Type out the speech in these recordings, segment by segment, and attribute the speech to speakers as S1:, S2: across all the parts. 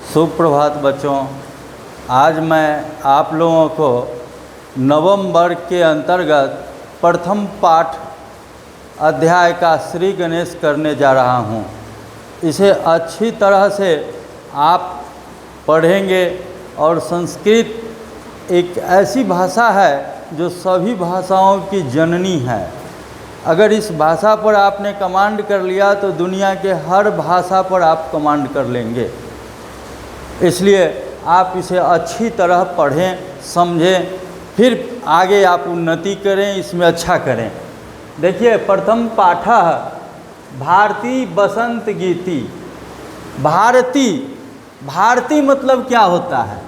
S1: सुप्रभात बच्चों। आज मैं आप लोगों को नवम वर्ग के अंतर्गत प्रथम पाठ अध्याय का श्री गणेश करने जा रहा हूँ। इसे अच्छी तरह से आप पढ़ेंगे और संस्कृत एक ऐसी भाषा है जो सभी भाषाओं की जननी है। अगर इस भाषा पर आपने कमांड कर लिया तो दुनिया के हर भाषा पर आप कमांड कर लेंगे। इसलिए आप इसे अच्छी तरह पढ़ें, समझें, फिर आगे आप उन्नति करें, इसमें अच्छा करें। देखिए, प्रथम पाठ भारती बसंत गीति। भारती मतलब क्या होता है?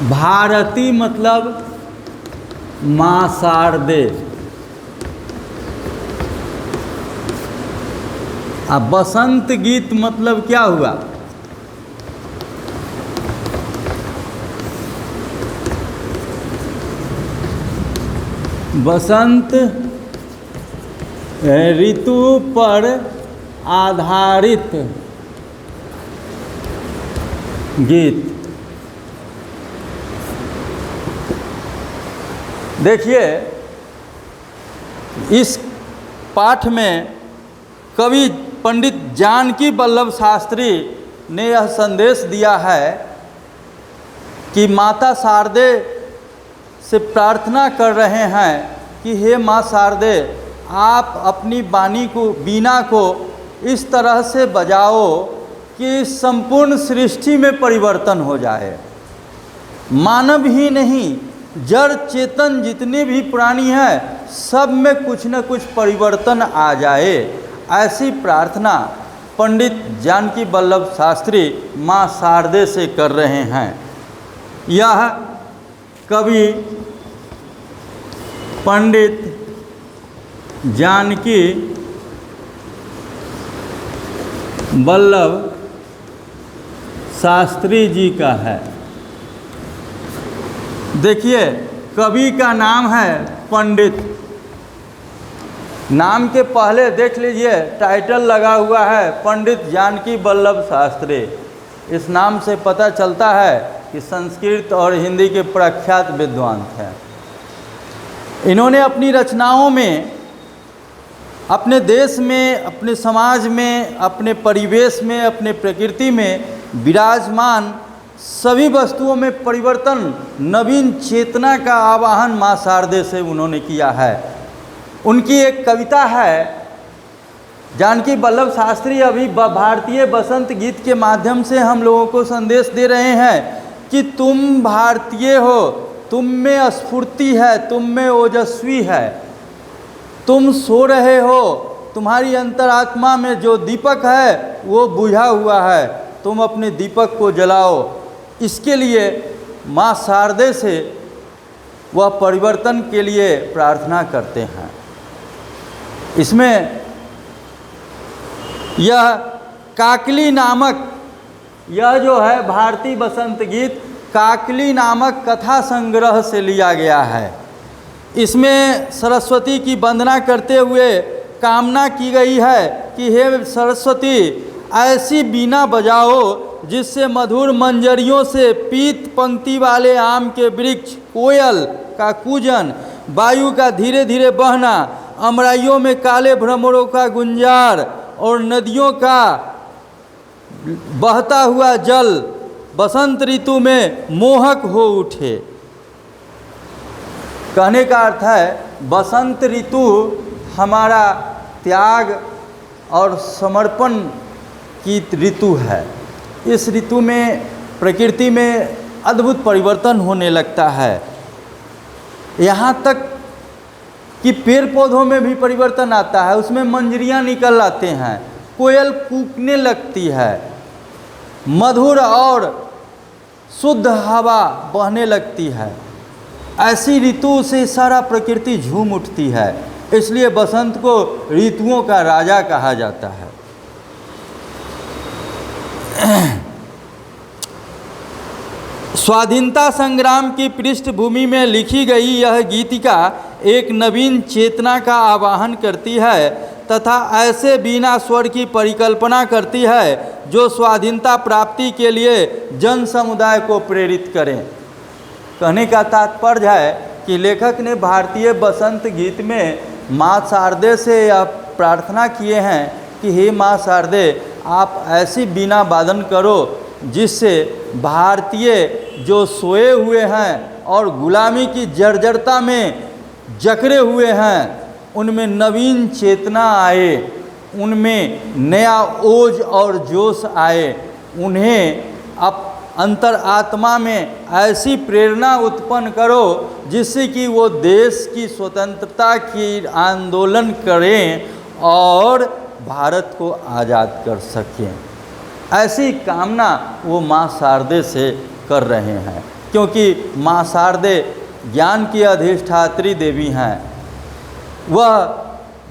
S1: भारती मतलब माँ शारदे। अब बसंत गीत मतलब क्या हुआ? बसंत ऋतु पर आधारित गीत। देखिए, इस पाठ में कवि पंडित जानकी वल्लभ शास्त्री ने यह संदेश दिया है कि माता शारदे से प्रार्थना कर रहे हैं कि हे माँ शारदे, आप अपनी वीणा को इस तरह से बजाओ कि संपूर्ण सृष्टि में परिवर्तन हो जाए। मानव ही नहीं, जड़ चेतन जितने भी प्राणी हैं सब में कुछ न कुछ परिवर्तन आ जाए। ऐसी प्रार्थना पंडित जानकी वल्लभ शास्त्री माँ शारदे से कर रहे हैं। यह कवि पंडित जानकी वल्लभ शास्त्री जी का है। देखिए, कवि का नाम है पंडित। नाम के पहले देख लीजिए, टाइटल लगा हुआ है पंडित जानकी वल्लभ शास्त्री। इस नाम से पता चलता है कि संस्कृत और हिंदी के प्रख्यात विद्वान थे। इन्होंने अपनी रचनाओं में अपने देश में, अपने समाज में, अपने परिवेश में, अपने प्रकृति में विराजमान सभी वस्तुओं में परिवर्तन, नवीन चेतना का आवाहन माँ शारदे से उन्होंने किया है। उनकी एक कविता है, जानकी वल्लभ शास्त्री अभी भारतीय बसंत गीत के माध्यम से हम लोगों को संदेश दे रहे हैं कि तुम भारतीय हो, तुम में स्फूर्ति है, तुम में ओजस्वी है, तुम सो रहे हो, तुम्हारी अंतरात्मा में जो दीपक है वो बुझा हुआ है, तुम अपने दीपक को जलाओ। इसके लिए माँ शारदे से वह परिवर्तन के लिए प्रार्थना करते हैं। इसमें यह काकली नामक, यह जो है भारती बसंत गीत काकली नामक कथा संग्रह से लिया गया है। इसमें सरस्वती की वंदना करते हुए कामना की गई है कि हे सरस्वती, ऐसी बीना बजाओ जिससे मधुर मंजरियों से पीत पंक्ति वाले आम के वृक्ष, कोयल का कूजन, वायु का धीरे धीरे बहना, अमराइयों में काले भ्रमरों का गुंजार और नदियों का बहता हुआ जल बसंत ऋतु में मोहक हो उठे। कहने का अर्थ है, बसंत ऋतु हमारा त्याग और समर्पण की ऋतु है। इस ऋतु में प्रकृति में अद्भुत परिवर्तन होने लगता है। यहाँ तक कि पेड़ पौधों में भी परिवर्तन आता है, उसमें मंजरियाँ निकल आते हैं, कोयल कूकने लगती है, मधुर और शुद्ध हवा बहने लगती है। ऐसी ऋतु से सारा प्रकृति झूम उठती है। इसलिए बसंत को ऋतुओं का राजा कहा जाता है। स्वाधीनता संग्राम की पृष्ठभूमि में लिखी गई यह गीतिका एक नवीन चेतना का आवाहन करती है तथा ऐसे बीना स्वर की परिकल्पना करती है जो स्वाधीनता प्राप्ति के लिए जन समुदाय को प्रेरित करें। कहने का तात्पर्य है कि लेखक ने भारतीय बसंत गीत में माँ शारदे से यह प्रार्थना किए हैं कि हे माँ शारदे, आप ऐसी बीना वादन करो जिससे भारतीय जो सोए हुए हैं और गुलामी की जर्जरता में जकड़े हुए हैं उनमें नवीन चेतना आए, उनमें नया ओज और जोश आए, उन्हें अंतर आत्मा में ऐसी प्रेरणा उत्पन्न करो जिससे कि वो देश की स्वतंत्रता की आंदोलन करें और भारत को आज़ाद कर सकें। ऐसी कामना वो माँ शारदे से कर रहे हैं, क्योंकि माँ शारदे ज्ञान की अधिष्ठात्री देवी हैं। वह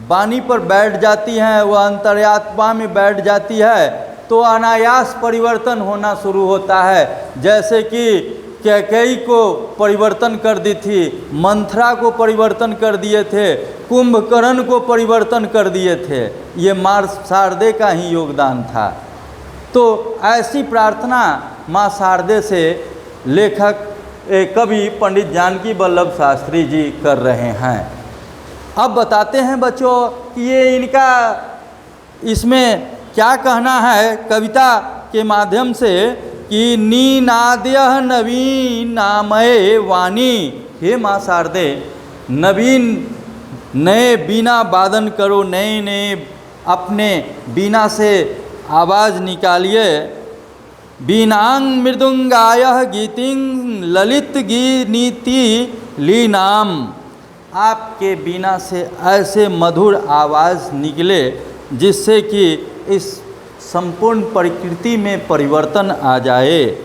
S1: वाणी पर बैठ जाती हैं, वह अंतर्यात्मा में बैठ जाती है तो अनायास परिवर्तन होना शुरू होता है। जैसे कि कैकेयी को परिवर्तन कर दी थी, मंथरा को परिवर्तन कर दिए थे, कुंभकर्ण को परिवर्तन कर दिए थे। ये माँ शारदे का ही योगदान था। तो ऐसी प्रार्थना माँ शारदे से लेखक कवि पंडित जानकी वल्लभ शास्त्री जी कर रहे हैं। अब बताते हैं बच्चों कि ये इनका इसमें क्या कहना है कविता के माध्यम से कि नीनाद्य नवीन नामय वाणी। हे माँ शारदे, नवीन नए बीना वादन करो, नए नए अपने बीना से आवाज़ निकालिए। बीनांग मृदुंगाय गीतिं ललित गीनीति लीनाम। आपके बीना से ऐसे मधुर आवाज़ निकले जिससे कि इस संपूर्ण प्रकृति में परिवर्तन आ जाए।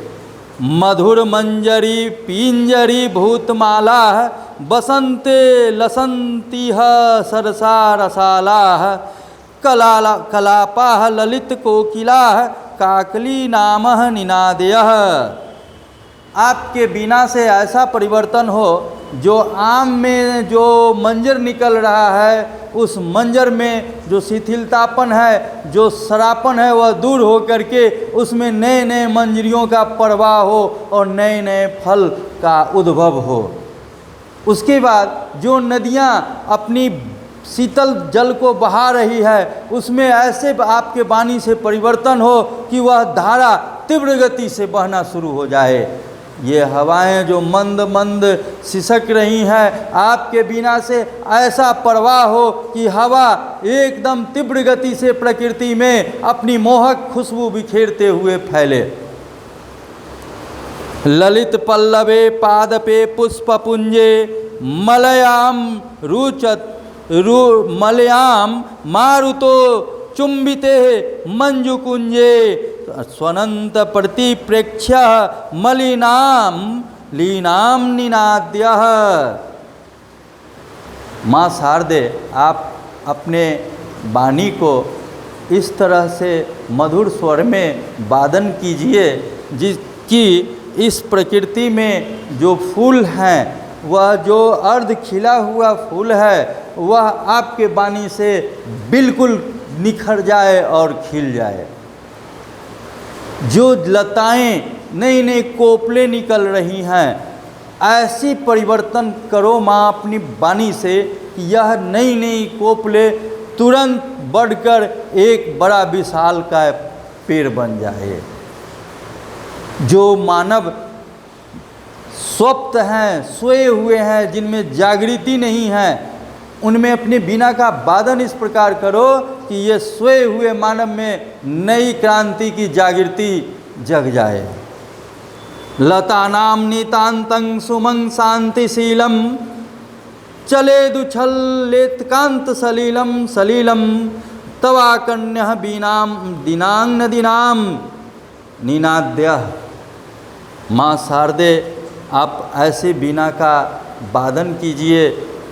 S1: मधुर मंजरी पिंजरी भूतमाला बसंते लसंती सरसा रसाला कलापा ललित कोकिला काकली नाम निनादयः। आपके बीना से ऐसा परिवर्तन हो जो आम में जो मंजर निकल रहा है उस मंजर में जो शिथिलतापन है, जो सरापन है, वह दूर हो करके उसमें नए नए मंजरियों का प्रवाह हो और नए नए फल का उद्भव हो। उसके बाद जो नदियाँ अपनी शीतल जल को बहा रही है उसमें ऐसे आपके वाणी से परिवर्तन हो कि वह धारा तीव्र गति से बहना शुरू हो जाए। ये हवाएं जो मंद मंद सिसक रही हैं, आपके बिना से ऐसा प्रवाह हो कि हवा एकदम तीव्र गति से प्रकृति में अपनी मोहक खुशबू बिखेरते हुए फैले। ललित पल्लवे पादपे पुष्पपुंजे मलयाम मलयाम मारुतो चुंबिते मंजुकुंजे स्वनंत प्रतिप्रेक्ष्य मलिनाम लीनाम निनाद्यः। माँ शारदे, आप अपने वाणी को इस तरह से मधुर स्वर में वादन कीजिए जिसकी इस प्रकृति में जो फूल हैं, वह जो अर्ध खिला हुआ फूल है वह आपके वाणी से बिल्कुल निखर जाए और खिल जाए। जो लताएं नई नई कोपलें निकल रही हैं, ऐसी परिवर्तन करो माँ अपनी वाणी से कि यह नई नई कोपलें तुरंत बढ़कर एक बड़ा विशाल का पेड़ बन जाए। जो मानव स्वप्त हैं, सोए हुए हैं, जिनमें जागृति नहीं है, उनमें अपने बीना का वादन इस प्रकार करो कि ये सोए हुए मानव में नई क्रांति की जागृति जग जाए। लतानाम नितांतं सुमं शांतिशीलम चलेदुछल्लेत्कांत सलीलम सलीलम तवाकन्यः बीनाम दिनांग नदीनाम निनाद्यः। माँ शारदे, आप ऐसे बीना का वादन कीजिए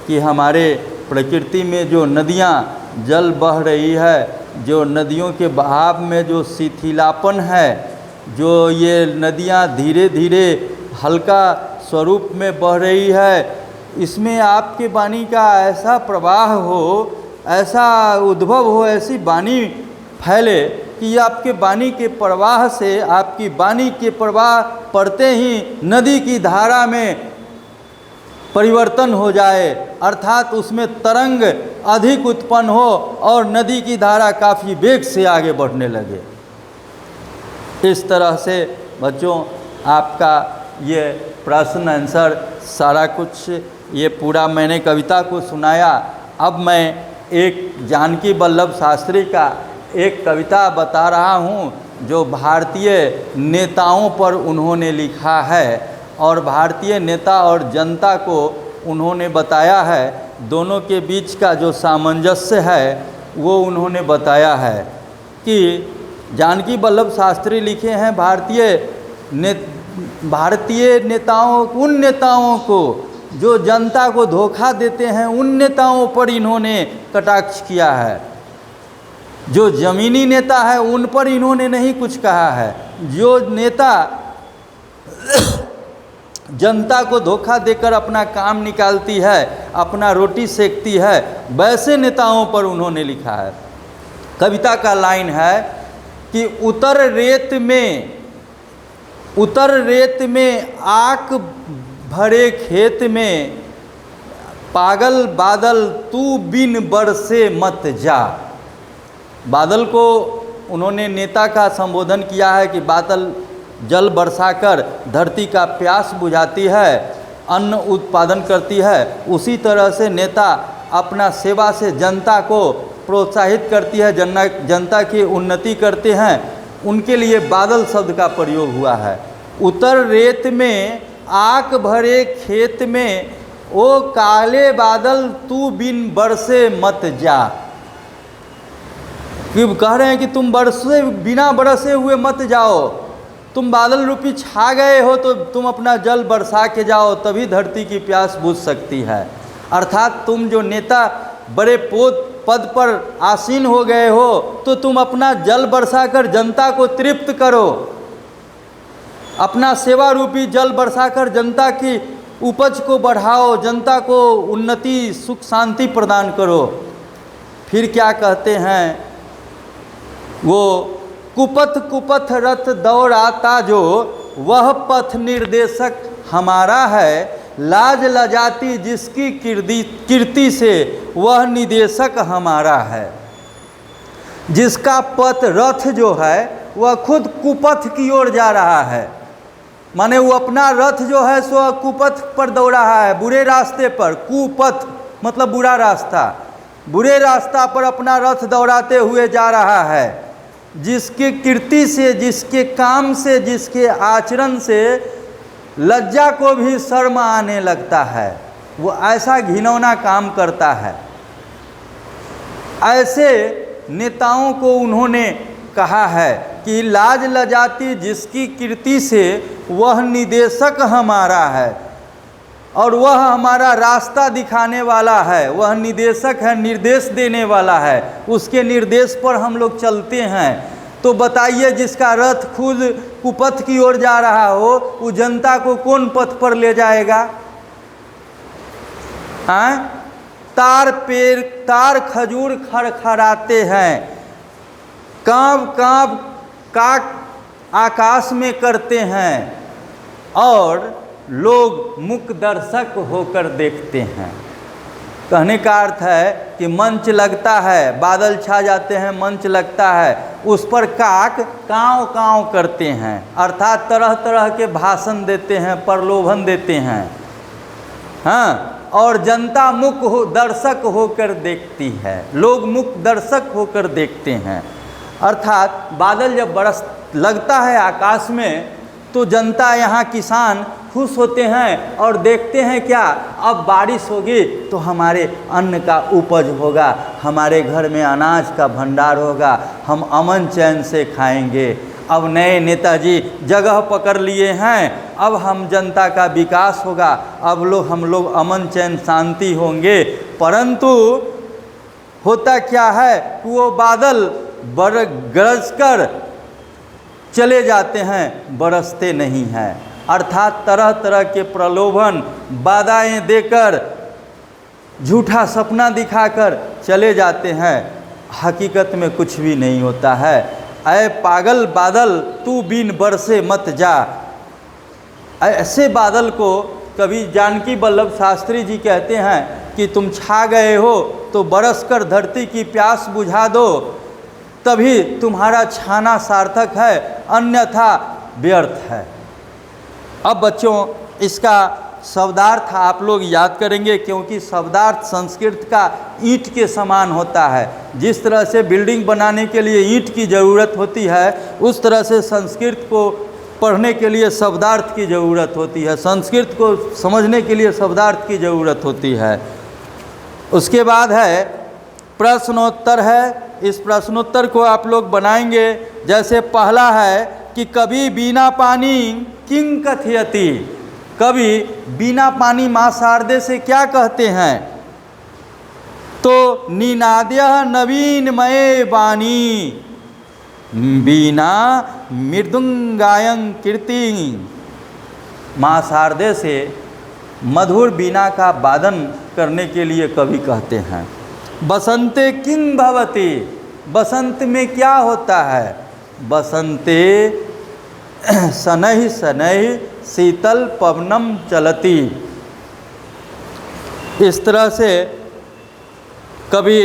S1: कि हमारे प्रकृति में जो नदियाँ जल बह रही है, जो नदियों के बहाव में जो शिथिलापन है, जो ये नदियाँ धीरे धीरे हल्का स्वरूप में बह रही है, इसमें आपके वाणी का ऐसा प्रवाह हो, ऐसा उद्भव हो, ऐसी वाणी फैले कि आपके वाणी के प्रवाह से, आपकी वाणी के प्रवाह पड़ते ही नदी की धारा में परिवर्तन हो जाए, अर्थात उसमें तरंग अधिक उत्पन्न हो और नदी की धारा काफ़ी वेग से आगे बढ़ने लगे। इस तरह से बच्चों आपका ये प्रश्न आंसर सारा कुछ, ये पूरा मैंने कविता को सुनाया। अब मैं एक जानकी वल्लभ शास्त्री का एक कविता बता रहा हूँ जो भारतीय नेताओं पर उन्होंने लिखा है, और भारतीय नेता और जनता को उन्होंने बताया है, दोनों के बीच का जो सामंजस्य है वो उन्होंने बताया है कि जानकी वल्लभ शास्त्री लिखे हैं भारतीय नेताओं, उन नेताओं को जो जनता को धोखा देते हैं, उन नेताओं पर इन्होंने कटाक्ष किया है। जो जमीनी नेता है उन पर इन्होंने नहीं कुछ कहा है। जो नेता जनता को धोखा देकर अपना काम निकालती है, अपना रोटी सेकती है, वैसे नेताओं पर उन्होंने लिखा है। कविता का लाइन है कि उतर रेत में आक भरे खेत में, पागल बादल तू बिन बरसे मत जा। बादल को उन्होंने नेता का संबोधन किया है कि बादल जल बरसाकर धरती का प्यास बुझाती है, अन्न उत्पादन करती है। उसी तरह से नेता अपना सेवा से जनता को प्रोत्साहित करती है, जनता की उन्नति करते हैं, उनके लिए बादल शब्द का प्रयोग हुआ है। उतर रेत में आक भरे खेत में, ओ काले बादल तू बिन बरसे मत जा। कि कह रहे हैं कि तुम बिना बरसे हुए मत जाओ, तुम बादल रूपी छा गए हो तो तुम अपना जल बरसा के जाओ, तभी धरती की प्यास बुझ सकती है। अर्थात तुम जो नेता बड़े पद पर आसीन हो गए हो तो तुम अपना जल बरसाकर जनता को तृप्त करो, अपना सेवा रूपी जल बरसाकर जनता की उपज को बढ़ाओ, जनता को उन्नति सुख शांति प्रदान करो। फिर क्या कहते हैं वो, कुपथ रथ दौड़ाता जो, वह पथ निर्देशक हमारा है, लाज लजाती जिसकी कीर्ति से वह निदेशक हमारा है। जिसका पथ रथ जो है वह खुद कुपथ की ओर जा रहा है, माने वो अपना रथ जो है सो कुपथ पर दौड़ रहा है, बुरे रास्ते पर। कुपथ मतलब बुरा रास्ता, बुरे रास्ता पर अपना रथ दौड़ाते हुए जा रहा है। जिसकी कीर्ति से, जिसके काम से, जिसके आचरण से लज्जा को भी शर्म आने लगता है, वो ऐसा घिनौना काम करता है। ऐसे नेताओं को उन्होंने कहा है कि लाज लजाती जिसकी कीर्ति से वह निदेशक हमारा है, और वह हमारा रास्ता दिखाने वाला है, वह निदेशक है, निर्देश देने वाला है, उसके निर्देश पर हम लोग चलते हैं। तो बताइए, जिसका रथ खुद कुपथ की ओर जा रहा हो, वो जनता को कौन पथ पर ले जाएगा? तार खजूर खड़खड़ाते हैं, कांव काक आकाश में करते हैं, और लोग मुक दर्शक होकर देखते हैं। कहने का अर्थ है कि मंच लगता है, बादल छा जाते हैं, मंच लगता है, उस पर काक काँव काँव करते हैं, अर्थात तरह तरह के भाषण देते हैं, प्रलोभन देते हैं। हाँ, और जनता दर्शक होकर देखती है, लोग मुक दर्शक होकर देखते हैं। अर्थात बादल जब लगता है आकाश में तो जनता, यहाँ किसान खुश होते हैं और देखते हैं क्या, अब बारिश होगी तो हमारे अन्न का उपज होगा, हमारे घर में अनाज का भंडार होगा, हम अमन चैन से खाएंगे। अब नए नेताजी जगह पकड़ लिए हैं, अब हम जनता का विकास होगा, अब हम लोग अमन चैन शांति होंगे। परंतु होता क्या है कि वो बादल गरज कर चले जाते हैं, बरसते नहीं हैं। अर्थात तरह तरह के प्रलोभन, बाधाएं देकर, झूठा सपना दिखाकर चले जाते हैं, हकीकत में कुछ भी नहीं होता है। ऐ पागल बादल तू बिन बरसे मत जा। ऐसे बादल को कवि जानकी वल्लभ शास्त्री जी कहते हैं कि तुम छा गए हो तो बरस कर धरती की प्यास बुझा दो, तभी तुम्हारा छाना सार्थक है, अन्यथा व्यर्थ है। अब बच्चों इसका शब्दार्थ आप लोग याद करेंगे, क्योंकि शब्दार्थ संस्कृत का ईंट के समान होता है। जिस तरह से बिल्डिंग बनाने के लिए ईंट की ज़रूरत होती है, उस तरह से संस्कृत को पढ़ने के लिए शब्दार्थ की ज़रूरत होती है, संस्कृत को समझने के लिए शब्दार्थ की ज़रूरत होती है। उसके बाद है प्रश्नोत्तर है। इस प्रश्नोत्तर को आप लोग बनाएंगे। जैसे पहला है कि कवि बिना पानी किं कथयति, कवि बिना पानी माँ शारदे से क्या कहते हैं? तो निनाद्य नवीनमये वाणी बीना मृदुंगायं कीर्ति। माँ शारदे से मधुर बीना का वादन करने के लिए कवि कहते हैं। बसंते किं भवति, बसंत में क्या होता है? बसंते शनैः शनैः शीतल पवनम चलति। इस तरह से कवि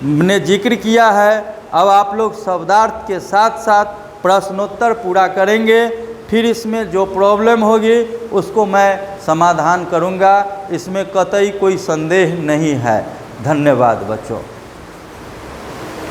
S1: ने जिक्र किया है। अब आप लोग शब्दार्थ के साथ साथ प्रश्नोत्तर पूरा करेंगे, फिर इसमें जो प्रॉब्लम होगी उसको मैं समाधान करूंगा, इसमें कतई कोई संदेह नहीं है। धन्यवाद बच्चों।